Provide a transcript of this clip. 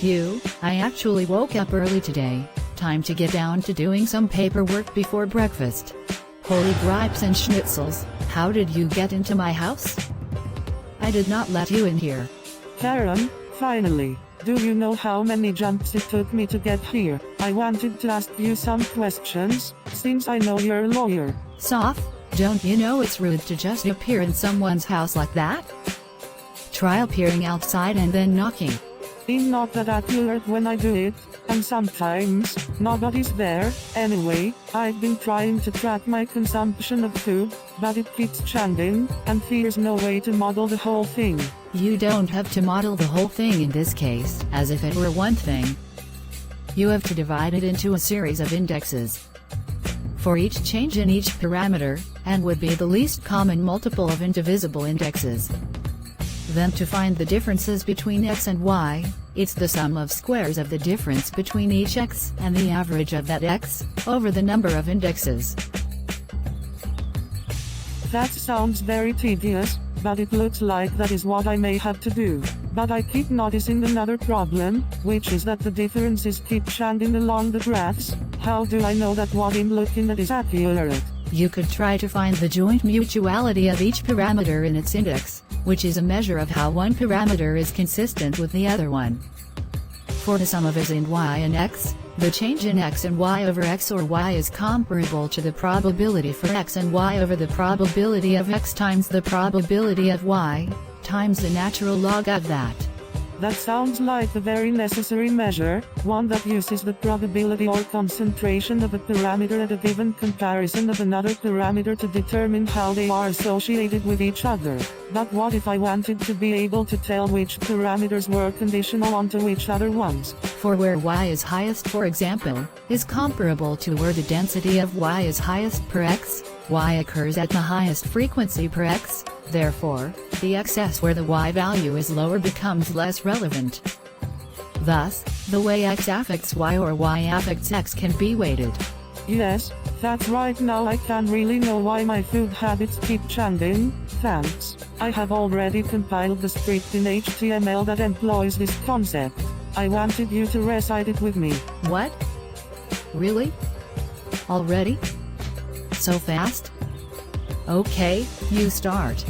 Phew, I actually woke up early today. Time to get down to doing some paperwork before breakfast. Holy gripes and schnitzels, how did you get into my house? I did not let you in here. Karen, finally. Do you know how many jumps it took me to get here? I wanted to ask you some questions, since I know you're a lawyer. Soph, don't you know it's rude to just appear in someone's house like that? Try appearing outside and then knocking. I'm not that accurate when I do it, and sometimes, nobody's there. Anyway, I've been trying to track my consumption of food, but it keeps changing, and there's no way to model the whole thing. You don't have to model the whole thing in this case, as if it were one thing. You have to divide it into a series of indexes for each change in each parameter, and would be the least common multiple of indivisible indexes. Then to find the differences between x and y, it's the sum of squares of the difference between each x and the average of that x, over the number of indexes. That sounds very tedious, but it looks like that is what I may have to do. But I keep noticing another problem, which is that the differences keep changing along the graphs. How do I know that what I'm looking at is accurate? You could try to find the joint mutuality of each parameter in its index, which is a measure of how one parameter is consistent with the other one. For the sum of x and y and x, the change in x and y over x or y is comparable to the probability for x and y over the probability of x times the probability of y, times the natural log of that. That sounds like a very necessary measure, one that uses the probability or concentration of a parameter at a given comparison of another parameter to determine how they are associated with each other. But what if I wanted to be able to tell which parameters were conditional onto which other ones? For where y is highest, for example, is comparable to where the density of y is highest per x, y occurs at the highest frequency per x, therefore, the excess where the y value is lower becomes less relevant. Thus, the way x affects y or y affects x can be weighted. Yes, that's right. Now I can really know why my food habits keep changing. Thanks. I have already compiled the script in HTML that employs this concept. I wanted you to recite it with me. What? Really? Already? So fast? Okay, you start.